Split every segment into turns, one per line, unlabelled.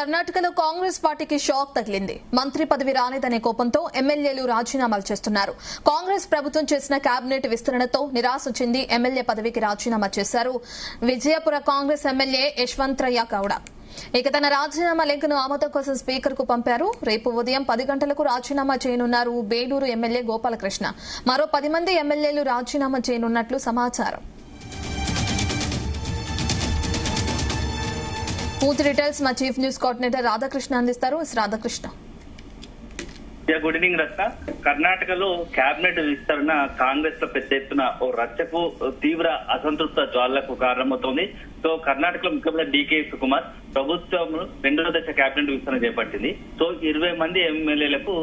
కర్ణాటకలో కాంగ్రెస్ పార్టీకి షాక్ తగిలింది. మంత్రి పదవి రాలేదనే కోపంతో ఎమ్మెల్యేలు రాజీనామాలు చేస్తున్నారు. కాంగ్రెస్ ప్రభుత్వం చేసిన కేబినెట్ విస్తరణతో నిరాశ చెంది ఎమ్మెల్యే పదవికి రాజీనామా చేశారు విజయపుర కాంగ్రెస్ ఎమ్మెల్యే యశ్వంతరయ్య గౌడ. ఇక తన రాజీనామా లింకును ఆమోదం కోసం స్పీకర్ కు పంపారు. రేపు ఉదయం 10 గంటలకు రాజీనామా చేయనున్నారు బేలూరు ఎమ్మెల్యే గోపాలకృష్ణ. మరో 10 మంది ఎమ్మెల్యేలు రాజీనామా చేయనున్నట్లు సమాచారం. పూర్తి డీటెయిల్స్ మా చీఫ్ న్యూస్ కోఆర్డినేటర్ రాధాకృష్ణ అందిస్తారు. రాధాకృష్ణ.
గుడ్ ఈవినింగ్ రత్న. కర్ణాటకలో కేబినెట్ విస్తరణ కాంగ్రెస్ లో పెద్ద ఎత్తున ఓ రచ్చకు తీవ్ర అసంతృప్త జ్వాలకు కారణమవుతోంది. సో కర్ణాటకలో ముఖ్యమంత్రి డీకే శివకుమార్ ప్రభుత్వం 2వ దశ కేబినెట్ విస్తరణ చేపట్టింది. సో 20 మంది ఎమ్మెల్యేలకు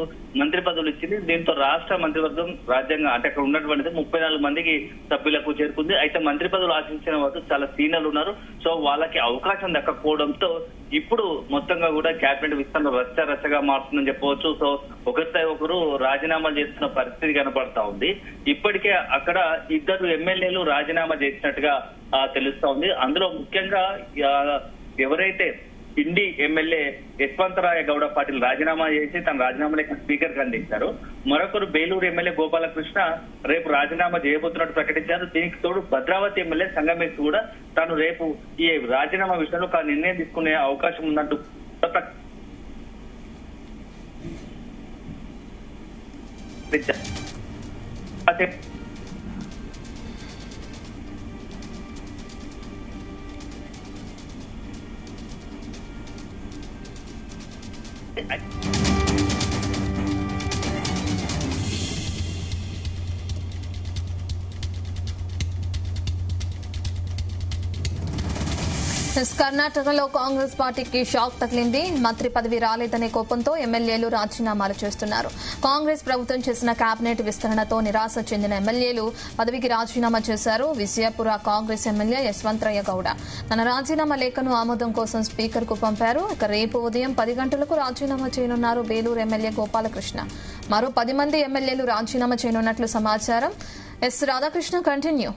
మంత్రి పదవులు ఇచ్చింది. దీంతో రాష్ట్ర మంత్రివర్గం రాజ్యాంగం అంటే అక్కడ ఉన్నటువంటిది 34 మందికి సభ్యులకు చేరుకుంది. అయితే మంత్రి పదవులు ఆశించిన వారు చాలా సీనియర్లు ఉన్నారు. సో వాళ్ళకి అవకాశం దక్కకపోవడంతో ఇప్పుడు మొత్తంగా కూడా కేబినెట్ విస్తరణ రచ్చగా మారుతుందని చెప్పవచ్చు. సో ఒకరిపై ఒకరు రాజీనామాలు చేస్తున్న పరిస్థితి కనబడతా ఉంది. ఇప్పటికే అక్కడ 2 ఎమ్మెల్యేలు రాజీనామా చేసినట్టుగా తెలుస్తా ఉంది. అందులో ముఖ్యంగా ఎవరైతే ఇండి ఎమ్మెల్యే యశ్వంతరాయ గౌడ పాటిల్ రాజీనామా చేసి తన రాజీనామా లేఖ స్పీకర్ కి అందించారు. మరొకరు బేలూరు ఎమ్మెల్యే గోపాలకృష్ణ రేపు రాజీనామా చేయబోతున్నట్టు ప్రకటించారు. దీనికి తోడు భద్రావతి ఎమ్మెల్యే సంగమేష్ కూడా తాను రేపు ఈ రాజీనామా విషయంలో ఒక నిర్ణయం తీసుకునే అవకాశం ఉన్నట్టు
కర్ణాటకలో కాంగ్రెస్ పార్టీకి షాక్ తగిలింది. మంత్రి పదవి రాలేదనే కోపంతో ఎమ్మెల్యేలు రాజీనామాలు చేస్తున్నారు. కాంగ్రెస్ ప్రభుత్వం చేసిన కేబినెట్ విస్తరణతో నిరాశ చెందిన ఎమ్మెల్యేలు పదవికి రాజీనామా చేశారు. విజయపుర కాంగ్రెస్ ఎమ్మెల్యే యశ్వంతరయ్య గౌడ తన రాజీనామా లేఖను ఆమోదం కోసం స్పీకర్ కు పంపారు. ఇక రేపు ఉదయం 10 గంటలకు రాజీనామా చేయనున్నారు బేలూరు ఎమ్మెల్యే గోపాలకృష్ణ. మరో 10 మంది ఎమ్మెల్యేలు రాజీనామా చేయనున్నట్లు సమాచారం. రాధాకృష్ణ, కంటిన్యూ.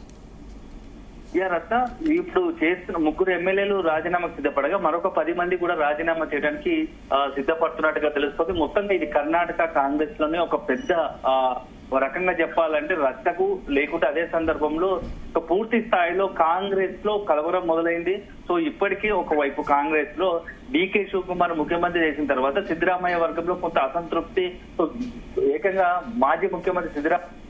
రత్న, ఇప్పుడు చేస్తున్న 3 ఎమ్మెల్యేలు రాజీనామాకు సిద్ధపడగా మరొక 10 మంది కూడా రాజీనామా చేయడానికి సిద్ధపడుతున్నట్టుగా తెలుస్తుంది. మొత్తంగా ఇది కర్ణాటక కాంగ్రెస్ లోనే ఒక పెద్ద రకంగా చెప్పాలంటే రచ్చకు లేకుంటే అదే సందర్భంలో పూర్తి స్థాయిలో కాంగ్రెస్ లో కలవరం మొదలైంది. సో ఇప్పటికీ ఒకవైపు కాంగ్రెస్ లో డీకే శివకుమార్ ముఖ్యమంత్రి చేసిన తర్వాత సిద్ధరామయ్య వర్గంలో కొంత అసంతృప్తి. ఏకంగా మాజీ ముఖ్యమంత్రి సిద్ధరామయ్య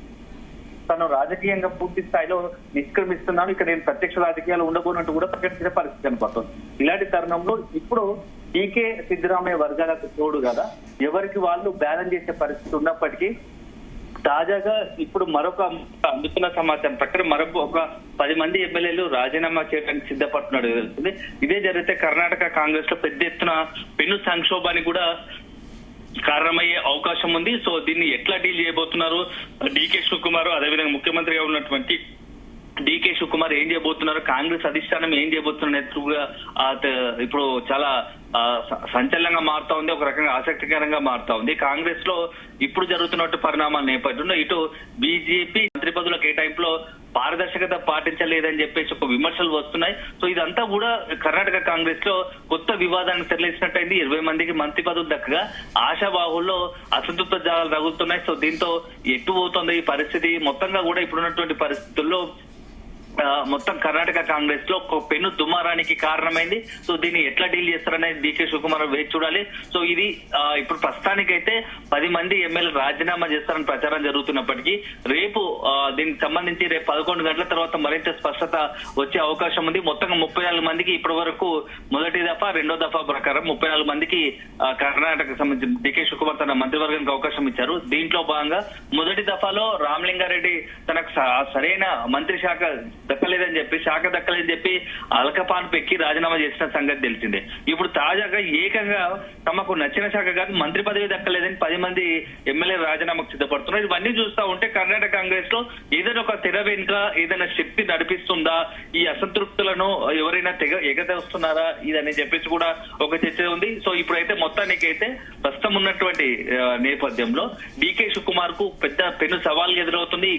తను రాజకీయంగా పూర్తి స్థాయిలో నిష్క్రమిస్తున్నాను, ఇక్కడ నేను ప్రత్యక్ష రాజకీయాలు ఉండబోనట్టు కూడా ప్రకటించిన పరిస్థితి కనపడుతుంది. ఇలాంటి తరుణంలో ఇప్పుడు డీకే సిద్ధరామయ్య వర్గాలకు తోడు కదా ఎవరికి వాళ్ళు బ్యాలెన్స్ చేసే పరిస్థితి ఉన్నప్పటికీ తాజాగా ఇప్పుడు మరొక అందుతున్న సమాచారం ప్రకారం మరొక 10 మంది ఎమ్మెల్యేలు రాజీనామా చేయడానికి సిద్ధపడుతున్నట్టు తెలుస్తుంది. ఇదే జరిగితే కర్ణాటక కాంగ్రెస్ లో పెద్ద ఎత్తున పెను సంక్షోభానికి కూడా కారణమయ్యే అవకాశం ఉంది. సో దీన్ని ఎట్లా డీల్ చేయబోతున్నారు డీకే శివకుమార్, అదేవిధంగా ముఖ్యమంత్రిగా ఉన్నటువంటి డీకే శివకుమార్ ఏం చేయబోతున్నారు, కాంగ్రెస్ అధిష్టానం ఏం చేయబోతున్నట్టుగా ఇప్పుడు చాలా సంచలనంగా మారుతా ఉంది. ఒక రకంగా ఆసక్తికరంగా మారుతా ఉంది. కాంగ్రెస్ లో ఇప్పుడు జరుగుతున్నట్టు పరిణామాల నేపథ్యంలో ఇటు బీజేపీ మంత్రి పదవుల కేటాయింపులో పారదర్శకత పాటించలేదని చెప్పేసి ఒక విమర్శలు వస్తున్నాయి. సో ఇదంతా కూడా కర్ణాటక కాంగ్రెస్ లో కొత్త వివాదానికి తెరలేసినట్టయింది. 20 మందికి మంత్రి పదవులు దక్కగా ఆశాబాహుల్లో అసంతృప్త జాగాలు రగులుతున్నాయి. సో దీంతో ఎటు పోతుంది ఈ పరిస్థితి మొత్తంగా కూడా ఇప్పుడున్నటువంటి పరిస్థితుల్లో మొత్తం కర్ణాటక కాంగ్రెస్ లో ఒక పెను దుమారానికి కారణమైంది. సో దీన్ని ఎట్లా డీల్ చేస్తారనేది డీకే శివకుమార్ వేచి చూడాలి. సో ఇది ఇప్పుడు ప్రస్తుతానికైతే 10 మంది ఎమ్మెల్యేలు రాజీనామా చేస్తారని ప్రచారం జరుగుతున్నప్పటికీ రేపు దీనికి సంబంధించి రేపు 11 గంటల తర్వాత మరింత స్పష్టత వచ్చే అవకాశం ఉంది. మొత్తంగా 34 మందికి ఇప్పటి వరకు మొదటి దఫా 2వ దఫా ప్రకారం 34 మందికి కర్ణాటకకు సంబంధించి డీకే శివకుమార్ తన మంత్రివర్గానికి అవకాశం ఇచ్చారు. దీంట్లో భాగంగా మొదటి దఫాలో రామలింగారెడ్డి తనకు సరైన మంత్రి శాఖ దక్కలేదని చెప్పి అల్కపాన్ పెక్కి రాజీనామా చేసిన సంగతి తెలిసిందే. ఇప్పుడు తాజాగా ఏకంగా తమకు నచ్చిన శాఖ కాదు మంత్రి పదవి దక్కలేదని 10 మంది ఎమ్మెల్యే రాజీనామాకు సిద్ధపడుతున్నారు. ఇవన్నీ చూస్తా ఉంటే కర్ణాటక కాంగ్రెస్ లో ఏదైనా ఒక తెర వెనుక ఏదైనా శక్తి నడిపిస్తుందా, ఈ అసంతృప్తులను ఎవరైనా ఎగదొస్తున్నారా ఇదని చెప్పేసి కూడా ఒక చర్చ ఉంది. సో ఇప్పుడైతే మొత్తానికైతే ప్రస్తుతం ఉన్నటువంటి నేపథ్యంలో డీకే శివకుమార్ కు పెద్ద పెను సవాల్ ఎదురవుతుంది.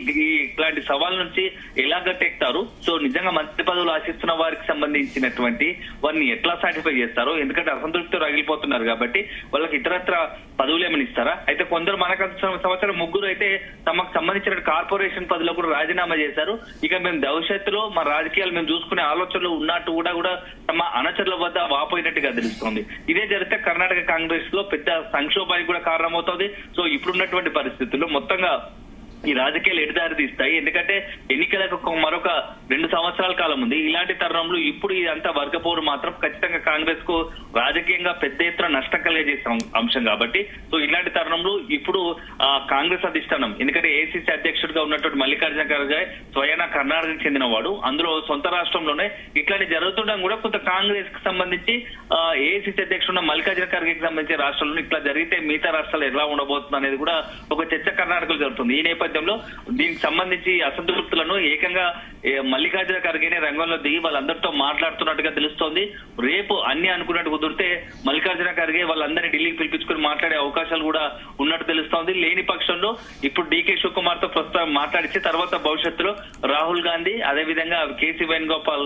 ఇలాంటి సవాల్ నుంచి ఎలా గట్టెక్తారు, ఉన్నారు. సో నిజంగా మంత్రి పదవులు ఆశిస్తున్న వారికి సంబంధించినటువంటి వారిని ఎట్లా సాటిస్ఫై చేస్తారో, ఎందుకంటే అసంతృప్తితో రగిలిపోతున్నారు కాబట్టి వాళ్ళకి ఇతరత్ర పదవులు ఏమైనా ఇస్తారా? అయితే కొందరు మనకు సంవత్సరం ముగ్గురు అయితే తమకు సంబంధించిన కార్పొరేషన్ పదవులకు కూడా రాజీనామా చేశారు. ఇక మేము భవిష్యత్తులో మా రాజకీయాలు మేము చూసుకునే ఆలోచనలు ఉన్నట్టు కూడా తమ అనుచరుల వద్ద వాపోయినట్టుగా తెలుస్తోంది. ఇదే జరిగితే కర్ణాటక కాంగ్రెస్ లో పెద్ద సంక్షోభానికి కూడా కారణమవుతుంది. సో ఇప్పుడున్నటువంటి పరిస్థితుల్లో మొత్తంగా ఈ రాజకీయాలు ఎడదారి తీస్తాయి. ఎందుకంటే ఎన్నికలకు మరొక 2 సంవత్సరాల కాలం ఉంది. ఇలాంటి తరుణంలో ఇప్పుడు ఇదంతా వర్గపోరు మాత్రం ఖచ్చితంగా కాంగ్రెస్ కు రాజకీయంగా పెద్ద ఎత్తున నష్టం కలిగజేసే అంశం కాబట్టి, సో ఇలాంటి తరుణంలో ఇప్పుడు కాంగ్రెస్ అధిష్టానం, ఎందుకంటే ఏఐసీసీ అధ్యక్షుడిగా ఉన్నటువంటి మల్లికార్జున ఖర్గే స్వయాన కర్ణాటకకు చెందినవాడు, అందులో సొంత రాష్ట్రంలోనే ఇట్లాంటి జరుగుతుండడం కూడా కొంత కాంగ్రెస్ కి సంబంధించి ఏఐసీసీ అధ్యక్షుడు మల్లికార్జున ఖర్గేకి సంబంధించిన రాష్ట్రంలో ఇట్లా జరిగితే మిగతా రాష్ట్రాలు ఎలా ఉండబోతుంది అనేది కూడా ఒక చర్చ కర్ణాటకలో జరుగుతుంది. ఈ నేపథ్యంలో దీనికి సంబంధించి అసంతృప్తులను ఏకంగా మల్లికార్జున ఖర్గేనే రంగంలో దిగి వాళ్ళందరితో మాట్లాడుతున్నట్టుగా తెలుస్తోంది. రేపు అన్ని అనుకున్నట్టు కుదిరితే మల్లికార్జున ఖర్గే వాళ్ళందరినీ ఢిల్లీకి పిలిపించుకుని మాట్లాడే అవకాశాలు కూడా ఉన్నట్టు తెలుస్తోంది. లేని పక్షంలో ఇప్పుడు డీకే శివకుమార్ తో ప్రస్తుతం మాట్లాడించి తర్వాత భవిష్యత్తులో రాహుల్ గాంధీ, అదేవిధంగా కేసీ వేణుగోపాల్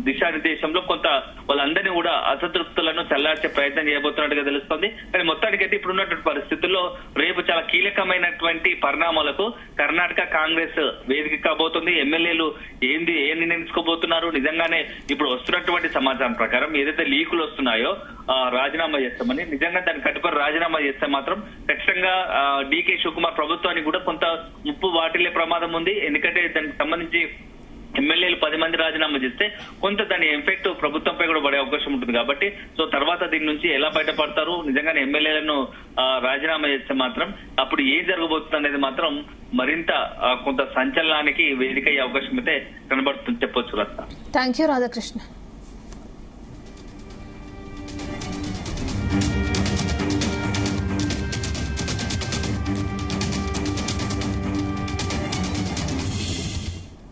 దిశానిర్దేశంలో కొంత వాళ్ళందరినీ కూడా అసంతృప్తులను చల్లార్చే ప్రయత్నం చేయబోతున్నట్టుగా తెలుస్తోంది. కానీ మొత్తానికైతే ఇప్పుడున్నటువంటి పరిస్థితుల్లో రేపు చాలా కీలకమైనటువంటి పరిణామాలకు కర్ణాటక కాంగ్రెస్ వేదిక కాబోతుంది. ఎమ్మెల్యేలు ఏం నిర్ణయం తీసుకోబోతున్నారు? నిజంగానే ఇప్పుడు వస్తున్నటువంటి సమాచారం ప్రకారం ఏదైతే లీకులు వస్తున్నాయో రాజీనామా చేస్తామని, నిజంగా దాన్ని కట్టుబడి రాజీనామా చేస్తే మాత్రం ఖచ్చితంగా డీకే శివకుమార్ ప్రభుత్వానికి కూడా కొంత ముప్పు వాటిల్లే ప్రమాదం ఉంది. ఎందుకంటే దానికి సంబంధించి ఎమ్మెల్యేలు 10 మంది రాజీనామా చేస్తే కొంత దాని ఎఫెక్ట్ ప్రభుత్వంపై కూడా పడే అవకాశం ఉంటుంది కాబట్టి, సో తర్వాత దీని నుంచి ఎలా బయటపడతారు, నిజంగానే ఎమ్మెల్యేలను రాజీనామా చేస్తే మాత్రం అప్పుడు ఏం జరగబోతుంది అనేది మాత్రం మరింత కొంత సంచలనానికి వేదిక అయ్యే అవకాశం అయితే కనబడుతుంది చెప్పొచ్చు.
Thank you Radhakrishna.